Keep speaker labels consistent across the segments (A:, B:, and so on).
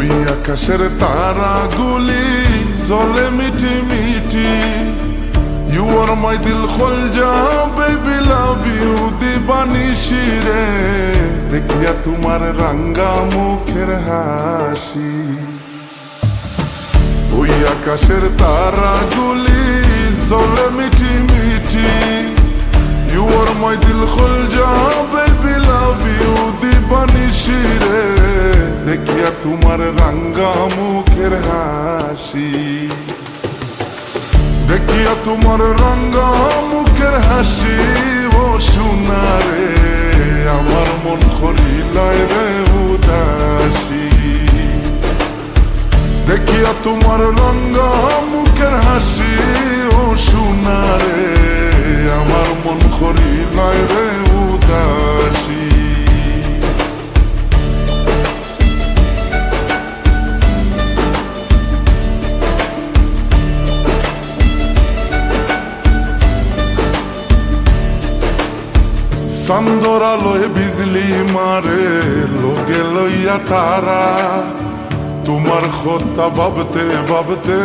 A: ওই আকাশের তারাগুলি জ্বলে মিটি মিটি। You are my দিল খোলজা baby love you দিবানিশি রে, দেখিয়া তোমার রাঙ্গা মুখের হাসি। ওই আকাশের তারাগুলি জ্বলে মিটি মিটি। You are my দিল খোলজা baby love you দিবানিশি রে, দেখিয়া তোমার রাঙ্গা মুখের হাসি। দেখিয়া তোমার রাঙ্গা মুখের হাসি ও সোনা রে, আমার মন করিলায় রে উদাসী। দেখিয়া তোমার রাঙ্গা মুখের হাসি ও সোনা রে, আমার মন করিলায় রে উদাসী। চান্দর আলোয় বিজলি মারে লোকে লইয়া তারা, তোমার কথা ভাবতে ভাবতে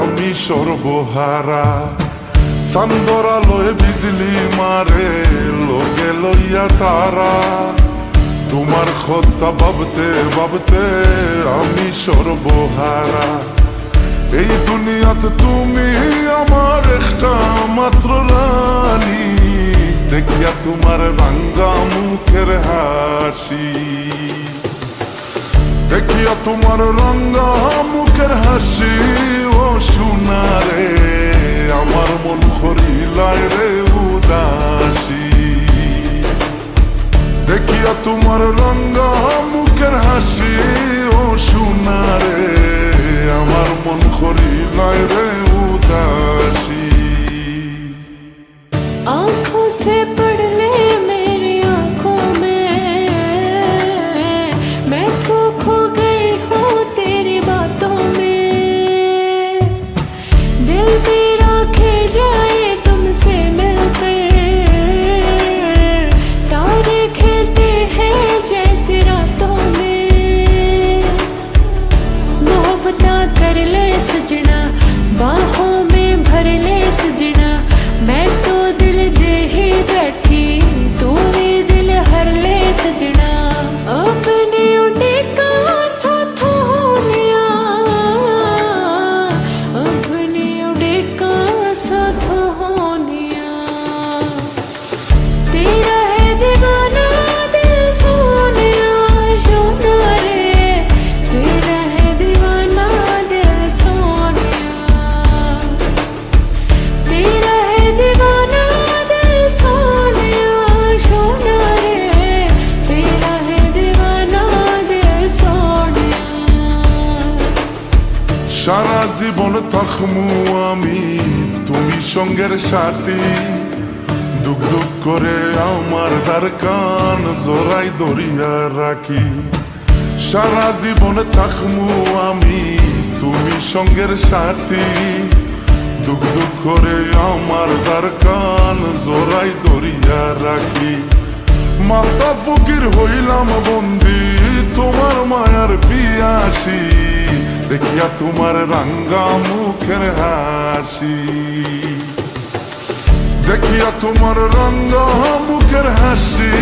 A: আমি সর্বহারা। চান্দর আলোয় বিজলি মারে লোকে লইয়া তারা, তোমার কথা ভাবতে ভাবতে আমি সর্বহারা। এই দুনিয়াতে তুমি আমার একটা মাত্র রানী, দেখিয়া তোমার রাঙ্গা মুখের হাসি। দেখিয়া তোমার রাঙ্গা মুখের হাসি ও সোনা রে, আমার মন করিলায় রে উদাসী। দেখিয়া তোমার রাঙ্গা মুখের হাসি ও সোনা রে, আমার মন করিলায় রে উদাসী।
B: आँखों से पढ़ ले मेरी आँखों में, मैं तो खो गई हूँ तेरी बातों में। दिल मेरा खिल जाए तुमसे मिलकर, तारे खिलते हैं जैसे रातों में। मोहब्बत कर ले सजना, बाहों में भर ले सजना, मैं तो दिल दे ही बैठी तू भी दिल हर ले सजना। अपने उड़े का साथ होनिया, अपने उड़े का साथ होनिया। तेरा है दीवाना दिल सोनिया सोना रे, तेरा है दीवाना दिल सोनिया। तेरा है दीवाना दिल सोनिया सोना रे, तेरा है दीवाना दिल सोनिया।
A: সারা জীবন থাকমু আমি তুমি সঙ্গের সাথী, দুঃখ দুঃখ করে আমার দ্বার কান জোড়াই দরিয়া রাখি। সারা জীবন থাকমু আমি তুমি সঙ্গের সাথী, দুঃখ দুঃখ করে আমার দ্বার কান জোড়াই দরিয়া রাখি। মাতা ফকির হইলাম বন্দি তোমার মায়ার পিয়াসী, দেখিয়া তোমার রাঙ্গা মুখের হাসি। দেখিয়া তোমার রাঙ্গা মুখের হাসি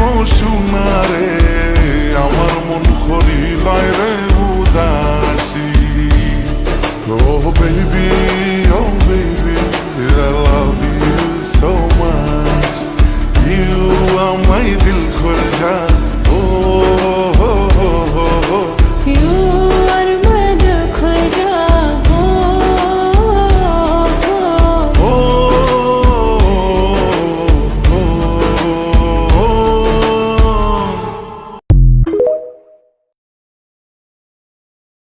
A: ও সোনা রে,